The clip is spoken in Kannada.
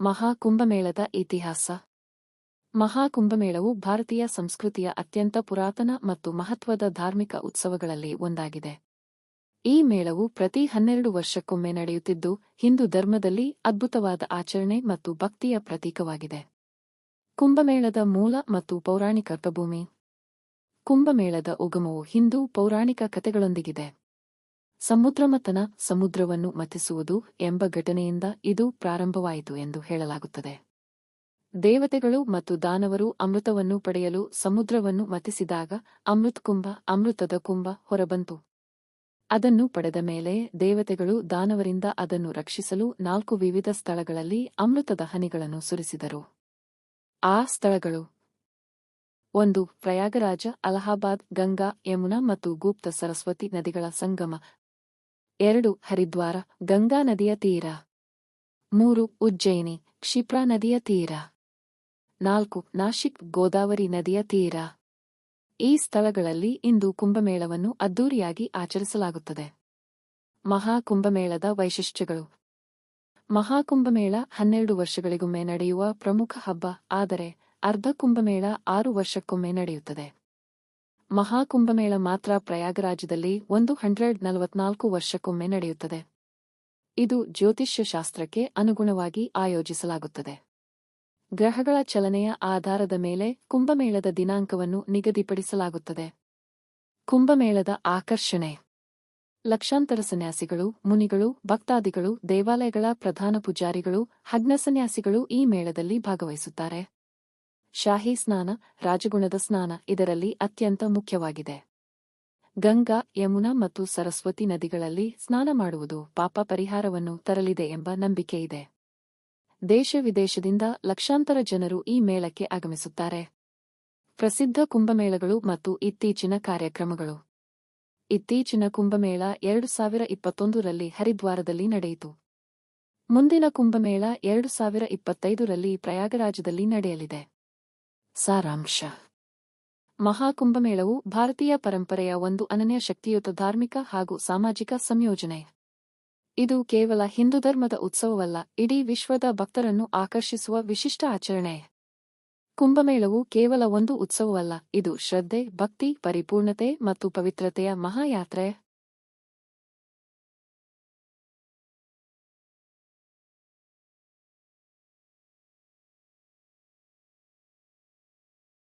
ಮಹಾಕುಂಭಮೇಳದ ಇತಿಹಾಸ. ಮಹಾಕುಂಭಮೇಳವು ಭಾರತೀಯ ಸಂಸ್ಕೃತಿಯ ಅತ್ಯಂತ ಪುರಾತನ ಮತ್ತು ಮಹತ್ವದ ಧಾರ್ಮಿಕ ಉತ್ಸವಗಳಲ್ಲಿ ಒಂದಾಗಿದೆ. ಈ ಮೇಳವು ಪ್ರತಿ 12 ವರ್ಷಕ್ಕೊಮ್ಮೆ ನಡೆಯುತ್ತಿದ್ದು, ಹಿಂದೂ ಧರ್ಮದಲ್ಲಿ ಅದ್ಭುತವಾದ ಆಚರಣೆ ಮತ್ತು ಭಕ್ತಿಯ ಪ್ರತೀಕವಾಗಿದೆ. ಕುಂಭಮೇಳದ ಮೂಲ ಮತ್ತು ಪೌರಾಣಿಕ ಪೃಷ್ಠಭೂಮಿ. ಕುಂಭಮೇಳದ ಉಗಮವು ಹಿಂದೂ ಪೌರಾಣಿಕ ಕಥೆಗಳೊಂದಿಗಿದೆ. ಸಮುದ್ರಮಥನ, ಸಮುದ್ರವನ್ನು ಮಥಿಸುವುದು ಎಂಬ ಘಟನೆಯಿಂದ ಇದು ಪ್ರಾರಂಭವಾಯಿತು ಎಂದು ಹೇಳಲಾಗುತ್ತದೆ. ದೇವತೆಗಳು ಮತ್ತು ದಾನವರು ಅಮೃತವನ್ನು ಪಡೆಯಲು ಸಮುದ್ರವನ್ನು ಮಥಿಸಿದಾಗ ಅಮೃತಕುಂಭ, ಅಮೃತದ ಕುಂಭ ಹೊರಬಂತು. ಅದನ್ನು ಪಡೆದ ಮೇಲೆ ದೇವತೆಗಳು ದಾನವರಿಂದ ಅದನ್ನು ರಕ್ಷಿಸಲು 4 ವಿವಿಧ ಸ್ಥಳಗಳಲ್ಲಿ ಅಮೃತದ ಹನಿಗಳನ್ನು ಸುರಿಸಿದರು. ಆ ಸ್ಥಳಗಳು: 1. ಪ್ರಯಾಗರಾಜ, ಅಲಹಾಬಾದ್, ಗಂಗಾ, ಯಮುನಾ ಮತ್ತು ಗುಪ್ತ ಸರಸ್ವತಿ ನದಿಗಳ ಸಂಗಮ. 2. ಹರಿದ್ವಾರ, ಗಂಗಾ ನದಿಯ ತೀರ. 3. ಉಜ್ಜಯಿನಿ, ಕ್ಷಿಪ್ರಾ ನದಿಯ ತೀರ. 4. ನಾಶಿಕ್, ಗೋದಾವರಿ ನದಿಯ ತೀರ. ಈ ಸ್ಥಳಗಳಲ್ಲಿ ಇಂದು ಕುಂಭಮೇಳವನ್ನು ಅದ್ದೂರಿಯಾಗಿ ಆಚರಿಸಲಾಗುತ್ತದೆ. ಮಹಾಕುಂಭಮೇಳದ ವೈಶಿಷ್ಟ್ಯಗಳು. ಮಹಾಕುಂಭಮೇಳ 12 ವರ್ಷಗಳಿಗೊಮ್ಮೆ ನಡೆಯುವ ಪ್ರಮುಖ ಹಬ್ಬ, ಆದರೆ ಅರ್ಧ ಕುಂಭಮೇಳ 6 ವರ್ಷಕ್ಕೊಮ್ಮೆ ನಡೆಯುತ್ತದೆ. ಮಹಾಕುಂಭಮೇಳ ಮಾತ್ರ ಪ್ರಯಾಗರಾಜದಲ್ಲಿ 144 ವರ್ಷಕ್ಕೊಮ್ಮೆ ನಡೆಯುತ್ತದೆ. ಇದು ಜ್ಯೋತಿಷ್ಯ ಶಾಸ್ತ್ರಕ್ಕೆ ಅನುಗುಣವಾಗಿ ಆಯೋಜಿಸಲಾಗುತ್ತದೆ. ಗ್ರಹಗಳ ಚಲನೆಯ ಆಧಾರದ ಮೇಲೆ ಕುಂಭಮೇಳದ ದಿನಾಂಕವನ್ನು ನಿಗದಿಪಡಿಸಲಾಗುತ್ತದೆ. ಕುಂಭಮೇಳದ ಆಕರ್ಷಣೆ. ಲಕ್ಷಾಂತರ ಸನ್ಯಾಸಿಗಳು, ಮುನಿಗಳು, ಭಕ್ತಾದಿಗಳು, ದೇವಾಲಯಗಳ ಪ್ರಧಾನ ಪೂಜಾರಿಗಳು, ಹಗ್ನ ಸನ್ಯಾಸಿಗಳು ಈ ಮೇಳದಲ್ಲಿ ಭಾಗವಹಿಸುತ್ತಾರೆ. ಶಾಹಿ ಸ್ನಾನ, ರಾಜಗುಣದ ಸ್ನಾನ ಇದರಲ್ಲಿ ಅತ್ಯಂತ ಮುಖ್ಯವಾಗಿದೆ. ಗಂಗಾ, ಯಮುನಾ ಮತ್ತು ಸರಸ್ವತಿ ನದಿಗಳಲ್ಲಿ ಸ್ನಾನ ಮಾಡುವುದು ಪಾಪ ಪರಿಹಾರವನ್ನು ತರಲಿದೆ ಎಂಬ ನಂಬಿಕೆಯಿದೆ. ದೇಶ ವಿದೇಶದಿಂದ ಲಕ್ಷಾಂತರ ಜನರು ಈ ಮೇಳಕ್ಕೆ ಆಗಮಿಸುತ್ತಾರೆ. ಪ್ರಸಿದ್ಧ ಕುಂಭಮೇಳಗಳು ಮತ್ತು ಇತ್ತೀಚಿನ ಕಾರ್ಯಕ್ರಮಗಳು. ಇತ್ತೀಚಿನ ಕುಂಭಮೇಳ 2021ರಲ್ಲಿ ಹರಿದ್ವಾರದಲ್ಲಿ ನಡೆಯಿತು. ಮುಂದಿನ ಕುಂಭಮೇಳ 2025ರಲ್ಲಿ ಪ್ರಯಾಗರಾಜದಲ್ಲಿ ನಡೆಯಲಿದೆ. ಸಾರಾಂಶ. ಮಹಾಕುಂಭಮೇಳವು ಭಾರತೀಯ ಪರಂಪರೆಯ ಒಂದು ಅನನ್ಯ ಶಕ್ತಿಯುತ ಧಾರ್ಮಿಕ ಹಾಗೂ ಸಾಮಾಜಿಕ ಸಂಯೋಜನೆ. ಇದು ಕೇವಲ ಹಿಂದೂ ಧರ್ಮದ ಉತ್ಸವವಲ್ಲ, ಇಡೀ ವಿಶ್ವದ ಭಕ್ತರನ್ನು ಆಕರ್ಷಿಸುವ ವಿಶಿಷ್ಟ ಆಚರಣೆ. ಕುಂಭಮೇಳವು ಕೇವಲ ಒಂದು ಉತ್ಸವವಲ್ಲ, ಇದು ಶ್ರದ್ಧೆ, ಭಕ್ತಿ, ಪರಿಪೂರ್ಣತೆ ಮತ್ತು ಪವಿತ್ರತೆಯ ಮಹಾಯಾತ್ರೆ.